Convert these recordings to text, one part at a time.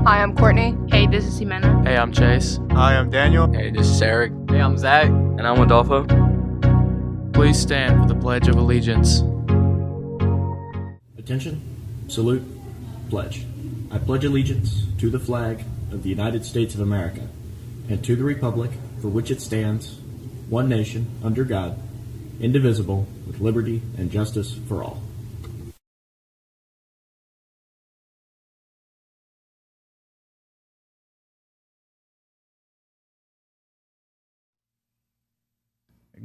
Hi, I'm Courtney. Hey, this is Gimena. Hey, I'm Chase. Hi, I'm Daniel. Hey, this is Erik. Hey, I'm Zach. And I'm Adolfo. Please stand for the Pledge of Allegiance. Attention, salute, pledge. I pledge allegiance to the flag of the United States of America and to the republic for which it stands, one nation, under God, indivisible, with liberty and justice for all.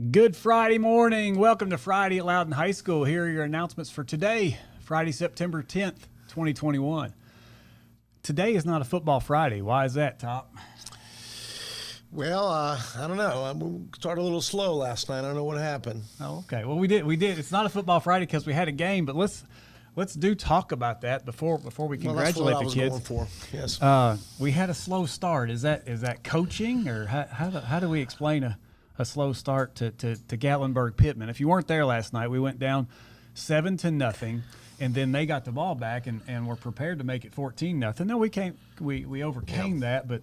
Good Friday morning. Welcome to Friday at Loudon High School. Here are your announcements for today, Friday, September 10th, 2021. Today is not a football Friday. Why is that, Top? Well, I don't know. We started a little slow last night. I don't know what happened. Oh, okay. Well, we did. It's not a football Friday because we had a game, but let's talk about that before we congratulate the kids. That's what I was going for. Yes. We had a slow start. Is that coaching, or how do we explain a slow start to Gatlinburg Pittman? If you weren't there last night, we went down 7-0, and then they got the ball back and were prepared to make it 14-0. No, we overcame that, but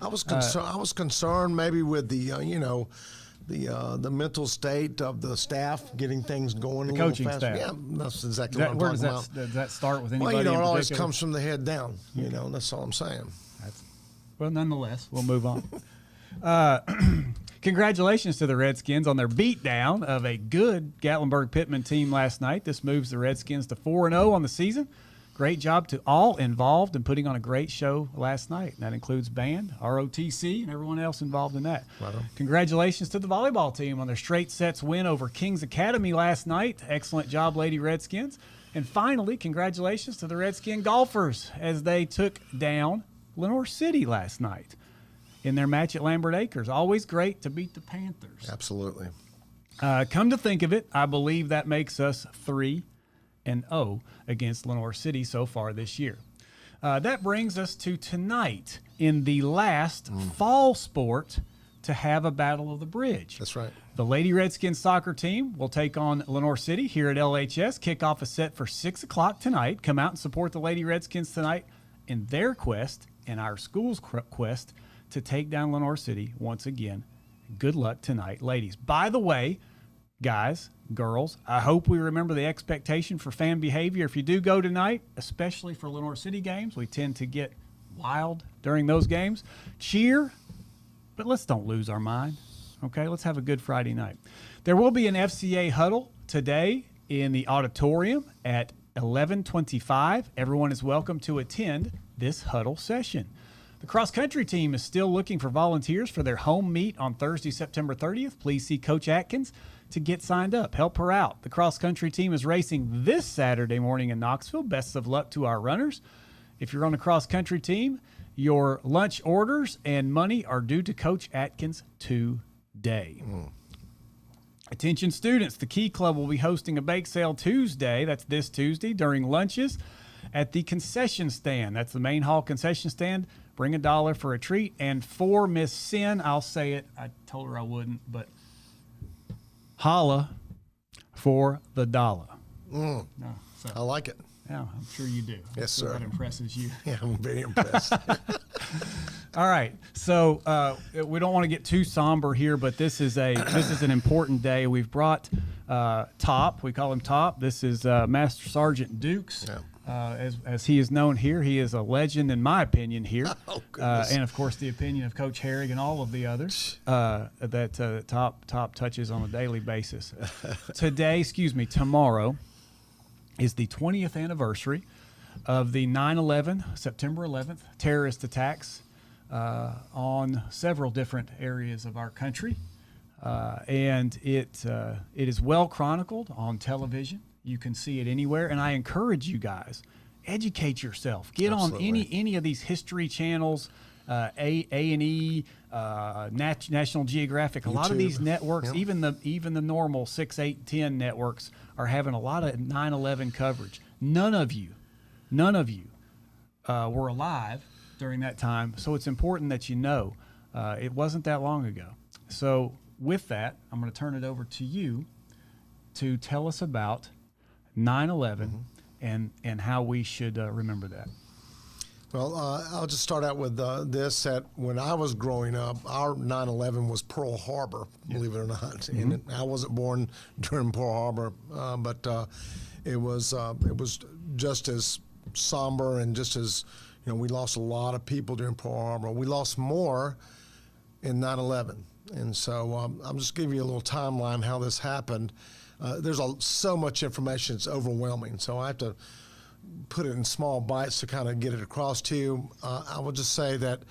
I was concerned maybe with the mental state of the staff getting things going the a little coaching faster. staff. Yeah, that's exactly what I'm talking about. Does that start with anybody? Well, in it always particular? comes from the head down. That's all I'm saying. Well, nonetheless, we'll move on. Congratulations to the Redskins on their beatdown of a good Gatlinburg Pittman team last night. This moves the Redskins to 4-0 on the season. Great job to all involved in putting on a great show last night. And that includes band, ROTC, and everyone else involved in that. Right on. Congratulations to the volleyball team on their straight sets win over Kings Academy last night. Excellent job, Lady Redskins. And finally, congratulations to the Redskin golfers as they took down Lenoir City last night in their match at Lambert Acres. Always great to beat the Panthers. Absolutely. Come to think of it, I believe that makes us 3-0 against Lenoir City so far this year. That brings us to tonight in the last fall sport to have a Battle of the Bridge. That's right. The Lady Redskins soccer team will take on Lenoir City here at LHS. Kickoff is set for 6 o'clock tonight. Come out and support the Lady Redskins tonight in their quest and our school's quest to take down Lenoir City once again. Good luck tonight, ladies. By the way, guys, girls, I hope we remember the expectation for fan behavior. If you do go tonight, especially for Lenoir City games, we tend to get wild during those games. Cheer, but let's don't lose our mind. Okay, let's have a good Friday night. There will be an FCA huddle today in the auditorium at 11:25. Everyone is welcome to attend this huddle session. The cross-country team is still looking for volunteers for their home meet on Thursday, September 30th. Please see Coach Atkins to get signed up. Help her out. The cross-country team is racing this Saturday morning in Knoxville. Best of luck to our runners. If you're on the cross-country team, your lunch orders and money are due to Coach Atkins today. Attention students, the Key Club will be hosting a bake sale Tuesday. That's this Tuesday during lunches at the concession stand. That's the main hall concession stand. Bring $1 for a treat. And for Miss Sin, I'll say it. I told her I wouldn't, but holla for the dollar. No, I like it. Yeah, I'm sure you do. Yes, sir. That impresses you. Yeah, I'm very impressed. All right, so we don't want to get too somber here, but this is an important day. We've brought Top. We call him Top. This is Master Sergeant Dukes. Yeah. As he is known here, he is a legend in my opinion here, and of course the opinion of Coach Herrig and all of the others that Top touches on a daily basis. Tomorrow is the 20th anniversary of the 9/11, September 11th terrorist attacks on several different areas of our country, and it is well chronicled on television. You can see it anywhere, and I encourage you guys, educate yourself. Get Absolutely. On any of these history channels, A&E, National Geographic. A lot of these networks, yep. even the normal 6, 8, 10 networks, are having a lot of 9/11 coverage. None of you were alive during that time, so it's important that you know it wasn't that long ago. So with that, I'm going to turn it over to you to tell us about 9/11 and how we should remember that. Well, I'll just start out with this. That when I was growing up, our 9/11 was Pearl Harbor, believe it or not. And I wasn't born during Pearl Harbor, but it was just as somber and just as, we lost a lot of people during Pearl Harbor. We lost more in 9/11. And so I'm just giving you a little timeline how this happened. There's so much information, it's overwhelming. So I have to put it in small bites to kind of get it across to you. I will just say that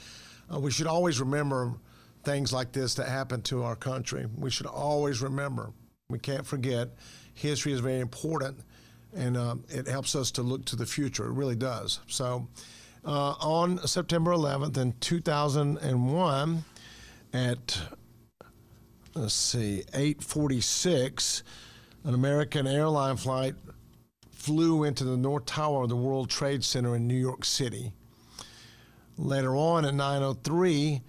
we should always remember things like this that happen to our country. We should always remember. We can't forget. History is very important, and it helps us to look to the future. It really does. So on September 11th in 2001 at, 8:46, an American airline flight flew into the North Tower of the World Trade Center in New York City. Later on at 9:03,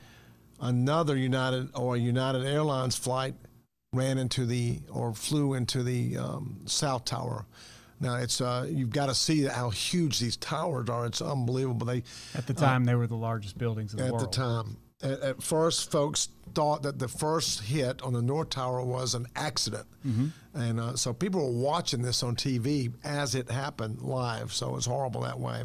another United Airlines flight flew into the South Tower. Now it's you've got to see how huge these towers are. It's unbelievable. At the time, they were the largest buildings in the world. At the time. At first, folks thought that the first hit on the North Tower was an accident. And so people were watching this on TV as it happened live, so it's horrible that way.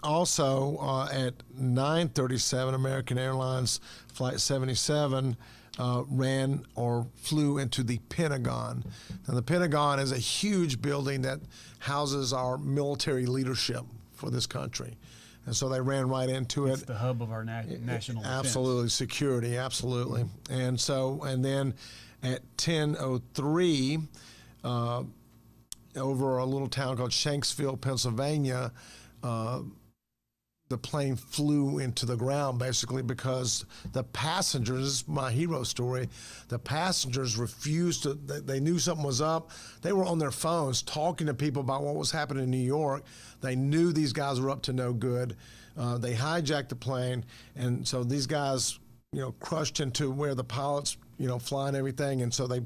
Also, at 9:37, American Airlines Flight 77 flew into the Pentagon. Now, the Pentagon is a huge building that houses our military leadership for this country. And so they ran right into it. It's the hub of our national defense. Absolutely, security, absolutely. And then at 10:03, over a little town called Shanksville, Pennsylvania, the plane flew into the ground basically because the passengers, this is my hero story, the passengers refused to, they knew something was up. They were on their phones talking to people about what was happening in New York. They knew these guys were up to no good. They hijacked the plane, and so these guys, crushed into where the pilots, flying everything, and so they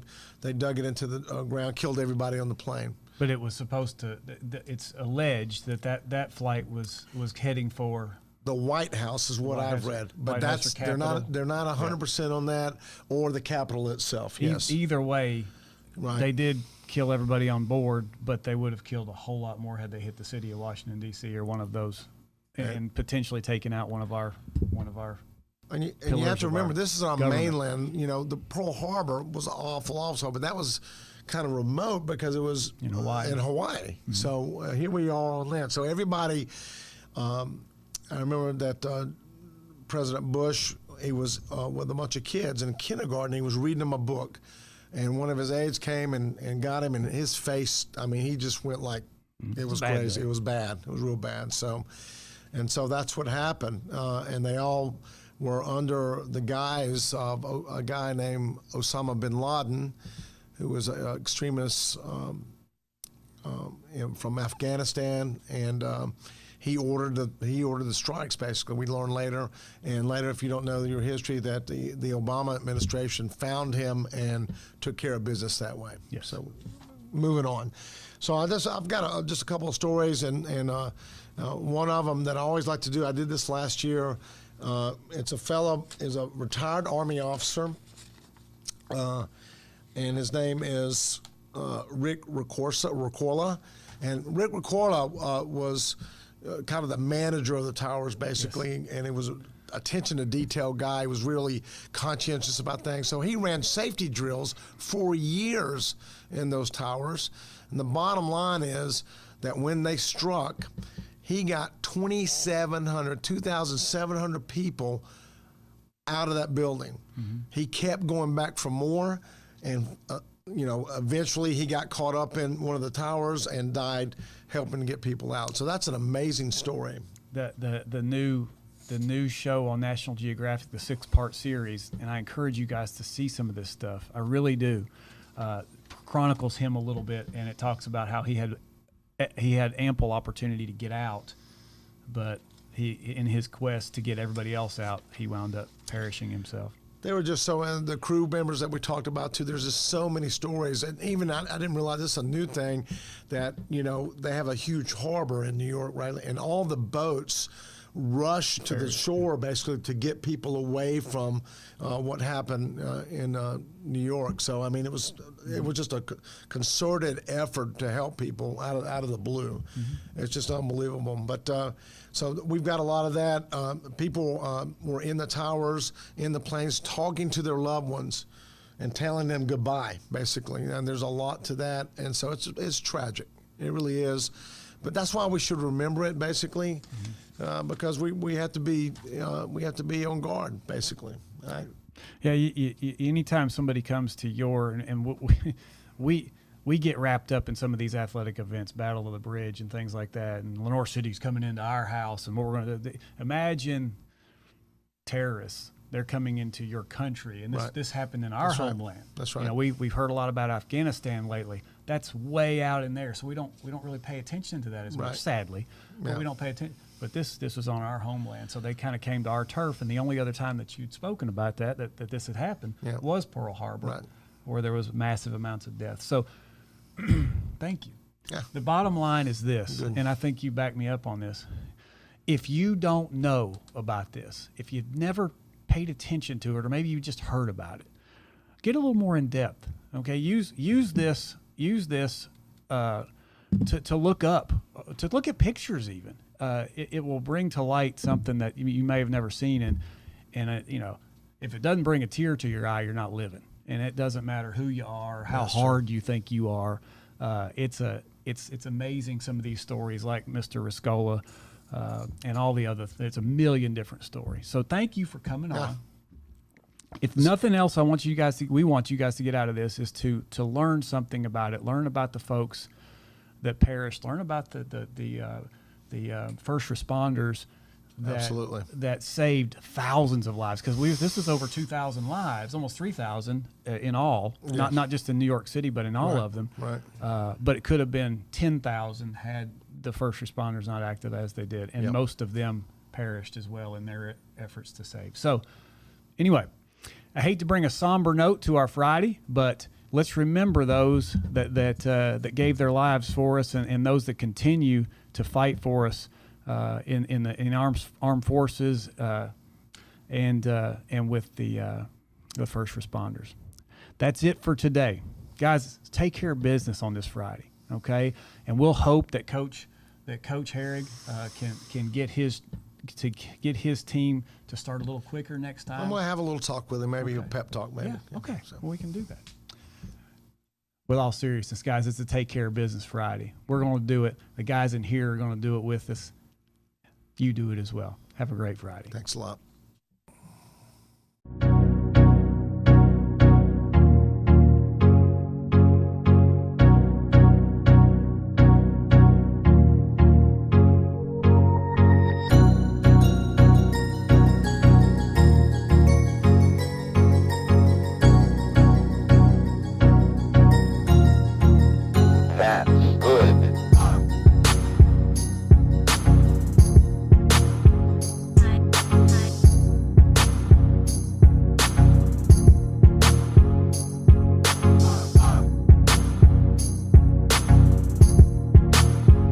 dug it into the ground, killed everybody on the plane. But it was supposed to. It's alleged that flight was heading for the White House, is what I've read. But they're not 100% on that, or the Capitol itself. Yes. Either way, right. They did kill everybody on board, but they would have killed a whole lot more had they hit the city of Washington D.C. or one of those, and potentially taken out one of our. And you have to remember, this is on mainland. The Pearl Harbor was awful also, but that was kind of remote because it was in Hawaii. Mm-hmm. So here we are on land. So everybody, I remember that President Bush, he was with a bunch of kids in kindergarten. He was reading them a book, and one of his aides came and got him, and his face, he just went like, it was crazy. It was bad. It was real bad. So that's what happened. And they all were under the guise of a guy named Osama bin Laden, who was an extremist from Afghanistan, and he ordered the strikes. Basically, we learned later, if you don't know your history, that the Obama administration found him and took care of business that way. Yes. So, moving on. So I've got just a couple of stories, and one of them that I always like to do. I did this last year. It's a fellow is a retired Army officer. And his name is Rick Ricola. And Rick Ricola was kind of the manager of the towers, basically, yes. And he was an attention to detail guy. He was really conscientious about things. So he ran safety drills for years in those towers. And the bottom line is that when they struck, he got 2,700 people out of that building. Mm-hmm. He kept going back for more. And, eventually he got caught up in one of the towers and died helping to get people out. So that's an amazing story. The new show on National Geographic, the 6-part series, and I encourage you guys to see some of this stuff. I really do. Chronicles him a little bit, and it talks about how he had ample opportunity to get out, but in his quest to get everybody else out, he wound up perishing himself. They were just so, and the crew members that we talked about too, there's just so many stories. And even I didn't realize this is a new thing that, they have a huge harbor in New York, right? And all the boats rush to the shore basically to get people away from what happened in New York. So, I mean, it was just a concerted effort to help people out of the blue. Mm-hmm. It's just unbelievable. But so we've got a lot of that. People were in the towers, in the planes, talking to their loved ones and telling them goodbye, basically. And there's a lot to that. And so it's tragic. It really is. But that's why we should remember it, basically, because we have to be on guard, basically. Right? Yeah. Anytime somebody comes to and we get wrapped up in some of these athletic events, Battle of the Bridge and things like that, and Lenore City's coming into our house, and what we're going to imagine terrorists. They're coming into your country, and this happened in our homeland. That's right. We've heard a lot about Afghanistan lately. That's way out in there, so we don't really pay attention to that as much, sadly. But we don't pay attention. But this was on our homeland, so they kind of came to our turf. And the only other time that you'd spoken about that this had happened was Pearl Harbor, where there was massive amounts of death. So, thank you. Yeah. The bottom line is this, and I think you back me up on this. If you don't know about this, if you've never paid attention to it, or maybe you just heard about it, get a little more in depth. Okay, use this to look up, to look at pictures even. It will bring to light something that you may have never seen, and if it doesn't bring a tear to your eye, you're not living. And it doesn't matter who you are, how hard you think you are. It's amazing, some of these stories, like Mr. Ricola. And all the other, it's a million different stories. So thank you for coming on. If nothing else, we want you guys to get out of this is to learn something about it. Learn about the folks that perished. Learn about the first responders that saved thousands of lives. Because this is over 2,000 lives, almost 3,000 in all. Yes. Not just in New York City, but in all of them. Right. But it could have been 10,000 had the first responders not acted as they did, and most of them perished as well in their efforts to save. So anyway, I hate to bring a somber note to our Friday, but let's remember those that gave their lives for us, and those that continue to fight for us in armed forces and with the first responders. That's it for today, guys. Take care of business on this Friday. Okay, and we'll hope that Coach Herrig can get his team to start a little quicker next time. I'm gonna have a little talk with him, maybe a pep talk, maybe. Yeah. Okay, so we can do that. With all seriousness, guys, it's a Take Care of Business Friday. We're going to do it. The guys in here are going to do it with us. You do it as well. Have a great Friday. Thanks a lot.